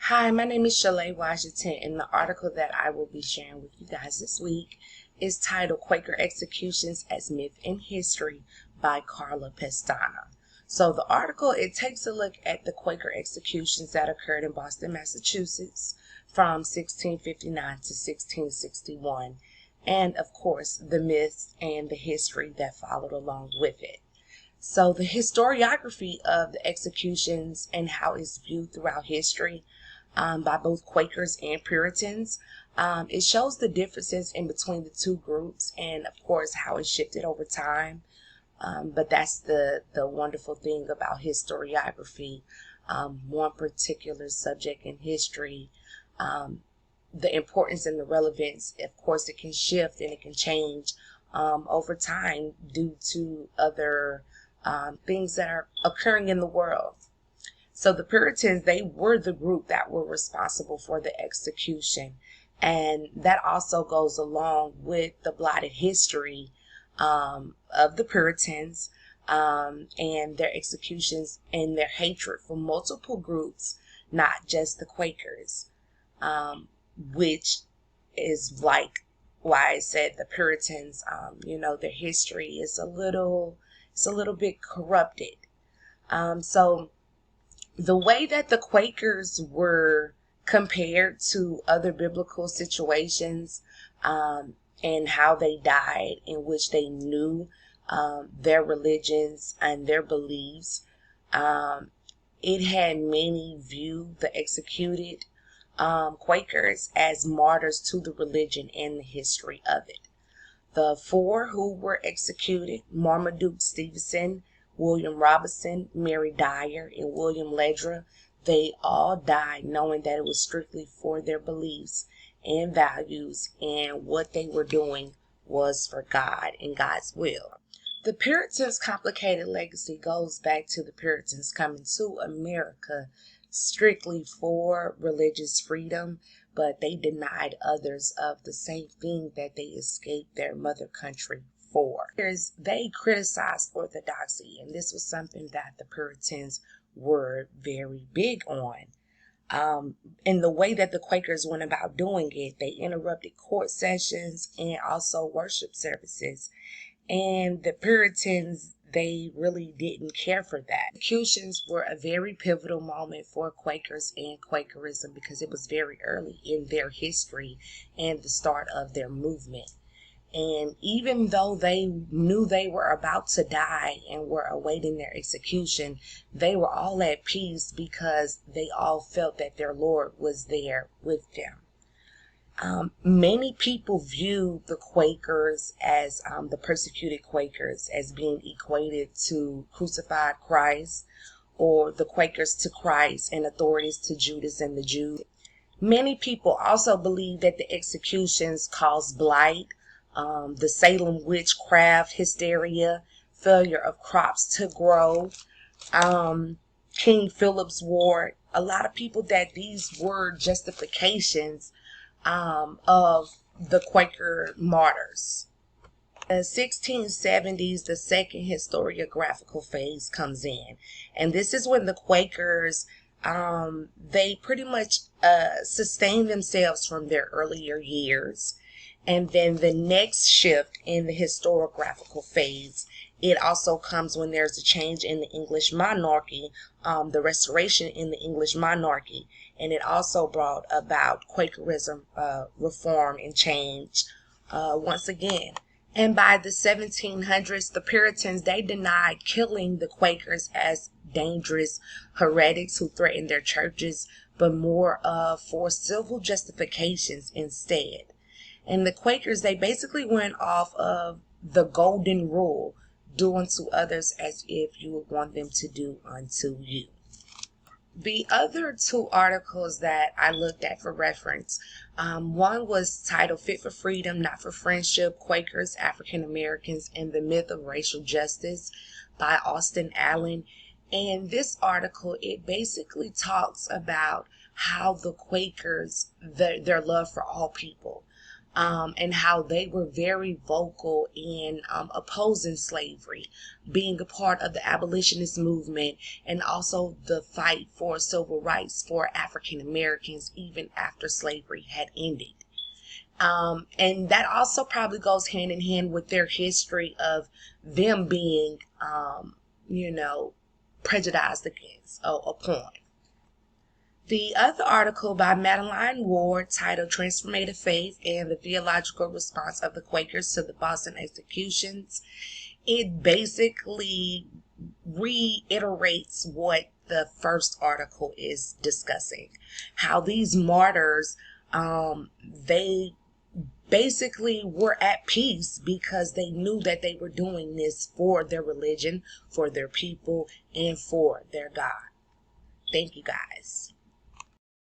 Hi, my name is Shalay Washington, and the article that I will be sharing with you guys this week is titled Quaker Executions as Myth and History by Carla Pestana. So the article, it takes a look at the Quaker executions that occurred in Boston, Massachusetts from 1659 to 1661, and of course the myths and the history that followed along with it. So the historiography of the executions and how it's viewed throughout history by both Quakers and Puritans. It shows the differences in between the two groups and, of course, how it shifted over time. But that's the wonderful thing about historiography. One particular subject in history, the importance and the relevance, of course, it can shift and it can change over time due to other things that are occurring in the world. So the Puritans, they were the group that were responsible for the execution. And that also goes along with the blotted history of the Puritans and their executions and their hatred for multiple groups, not just the Quakers, which is like why I said the Puritans, their history is it's a little bit corrupted. So the way that the Quakers were compared to other biblical situations and how they died, in which they knew their religions and their beliefs, it had many view the executed Quakers as martyrs to the religion and the history of it. The four who were executed, Marmaduke Stevenson, William Robinson, Mary Dyer, and William Ledra, they all died knowing that it was strictly for their beliefs and values, and what they were doing was for God and God's will. The Puritans' complicated legacy goes back to the Puritans coming to America strictly for religious freedom, but they denied others of the same thing that they escaped their mother country for. They criticized orthodoxy, and this was something that the Puritans were very big on. In the way that the Quakers went about doing it, they interrupted court sessions and also worship services. And the Puritans, they really didn't care for that. Executions were a very pivotal moment for Quakers and Quakerism because it was very early in their history and the start of their movement. And even though they knew they were about to die and were awaiting their execution, they were all at peace because they all felt that their Lord was there with them. Many people view the Quakers as the persecuted Quakers as being equated to crucified Christ, or the Quakers to Christ and authorities to Judas and the Jews. Many people also believe that the executions caused blight, the Salem witchcraft, hysteria, failure of crops to grow, King Philip's War. A lot of people that these were justifications of the Quaker martyrs. In the 1670s, the second historiographical phase comes in, and this is when the Quakers they pretty much sustain themselves from their earlier years. And then the next shift in the historiographical phase, it also comes when there's a change in the English monarchy, the restoration in the English monarchy, and it also brought about Quakerism reform and change once again. And by the 1700s, the Puritans, they denied killing the Quakers as dangerous heretics who threatened their churches, but more for civil justifications instead. And the Quakers, they basically went off of the golden rule, do unto others as if you would want them to do unto you. The other two articles that I looked at for reference, one was titled Fit for Freedom, Not for Friendship, Quakers, African Americans, and the Myth of Racial Justice by Austin Allen. And this article, it basically talks about how the Quakers, their love for all people, and how they were very vocal in opposing slavery, being a part of the abolitionist movement, and also the fight for civil rights for African Americans even after slavery had ended. And that also probably goes hand in hand with their history of them being, you know, prejudiced against upon. The other article by Madeline Ward, titled Transformative Faith and the Theological Response of the Quakers to the Boston Executions, it basically reiterates what the first article is discussing. How these martyrs, they basically were at peace because they knew that they were doing this for their religion, for their people, and for their God. Thank you guys.